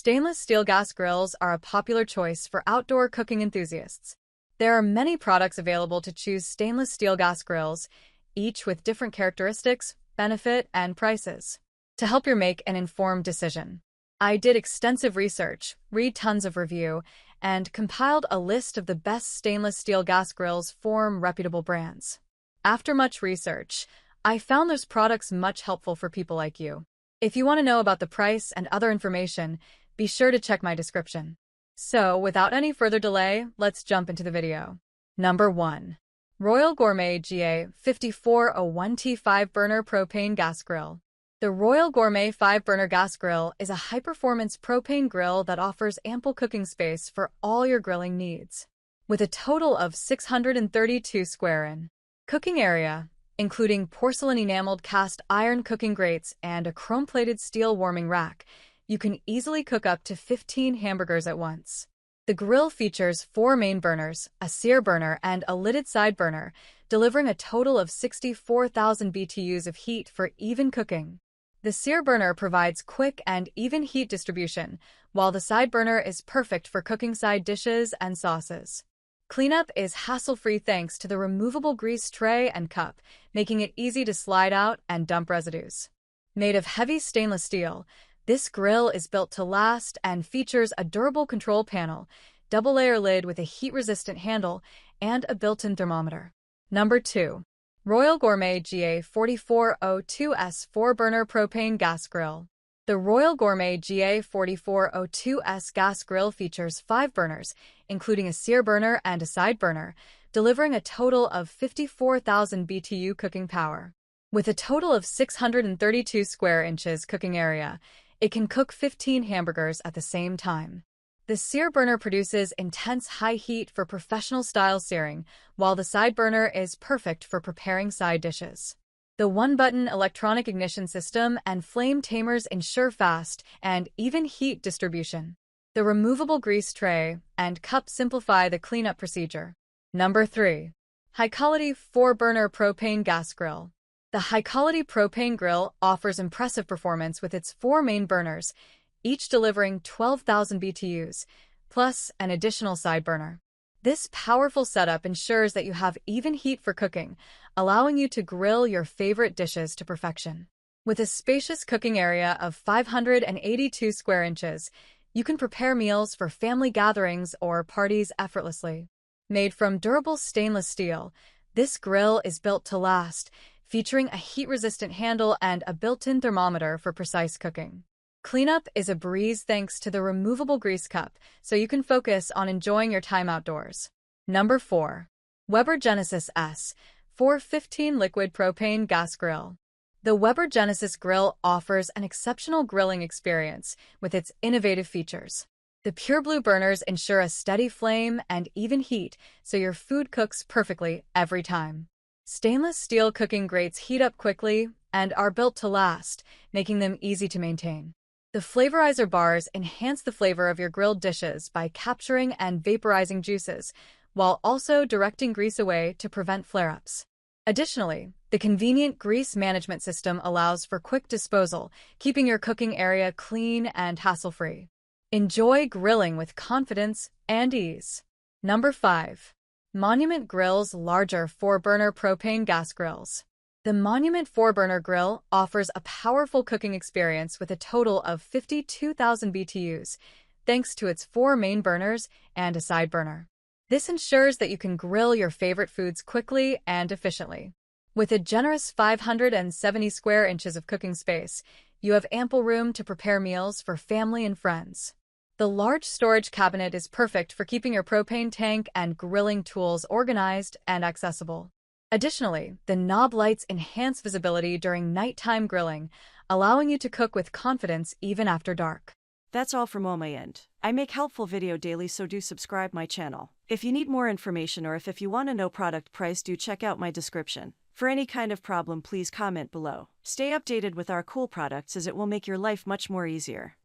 Stainless steel gas grills are a popular choice for outdoor cooking enthusiasts. There are many products available to choose stainless steel gas grills, each with different characteristics, benefit, and prices. To help you make an informed decision, I did extensive research, read tons of review, and compiled a list of the best stainless steel gas grills from reputable brands. After much research, I found those products much helpful for people like you. If you want to know about the price and other information, be sure to check my description. So, without any further delay, let's jump into the video. Number 1. Royal Gourmet GA5401T 5-burner propane gas grill. The Royal Gourmet 5-burner gas grill is a high-performance propane grill that offers ample cooking space for all your grilling needs. With a total of 632 square in cooking area, including porcelain enameled cast iron cooking grates and a chrome-plated steel warming rack, you can easily cook up to 15 hamburgers at once. The grill features 4 main burners, a sear burner, and a lidded side burner, delivering a total of 64,000 BTUs of heat for even cooking. The sear burner provides quick and even heat distribution, while the side burner is perfect for cooking side dishes and sauces. Cleanup is hassle-free thanks to the removable grease tray and cup, making it easy to slide out and dump residues. Made of heavy stainless steel, this grill is built to last and features a durable control panel, double-layer lid with a heat-resistant handle, and a built-in thermometer. Number 2. Royal Gourmet GA4402S 4-burner propane gas grill. The Royal Gourmet GA4402S gas grill features 5 burners, including a sear burner and a side burner, delivering a total of 54,000 BTU cooking power. With a total of 632 square inches cooking area, it can cook 15 hamburgers at the same time. The sear burner produces intense high heat for professional-style searing, while the side burner is perfect for preparing side dishes. The one-button electronic ignition system and flame tamers ensure fast and even heat distribution. The removable grease tray and cup simplify the cleanup procedure. Number 3. High-quality 4-burner propane gas grill. The high-quality propane grill offers impressive performance with its 4 main burners, each delivering 12,000 BTUs, plus an additional side burner. This powerful setup ensures that you have even heat for cooking, allowing you to grill your favorite dishes to perfection. With a spacious cooking area of 582 square inches, you can prepare meals for family gatherings or parties effortlessly. Made from durable stainless steel, this grill is built to last, featuring a heat-resistant handle and a built-in thermometer for precise cooking. Cleanup is a breeze thanks to the removable grease cup, so you can focus on enjoying your time outdoors. Number 4. Weber Genesis S 415 Liquid Propane Gas Grill. The Weber Genesis grill offers an exceptional grilling experience with its innovative features. The pure blue burners ensure a steady flame and even heat, so your food cooks perfectly every time. Stainless steel cooking grates heat up quickly and are built to last, making them easy to maintain. The flavorizer bars enhance the flavor of your grilled dishes by capturing and vaporizing juices, while also directing grease away to prevent flare-ups. Additionally, the convenient grease management system allows for quick disposal, keeping your cooking area clean and hassle-free. Enjoy grilling with confidence and ease. Number 5. Monument Grill's larger 4-burner propane gas grills. The Monument 4-burner grill offers a powerful cooking experience with a total of 52,000 BTUs, thanks to its 4 main burners and a side burner. This ensures that you can grill your favorite foods quickly and efficiently. With a generous 570 square inches of cooking space, you have ample room to prepare meals for family and friends. The large storage cabinet is perfect for keeping your propane tank and grilling tools organized and accessible. Additionally, the knob lights enhance visibility during nighttime grilling, allowing you to cook with confidence even after dark. That's all from my end. I make helpful video daily, so do subscribe my channel. If you need more information or if you want to know product price, do check out my description. For any kind of problem, please comment below. Stay updated with our cool products as it will make your life much more easier.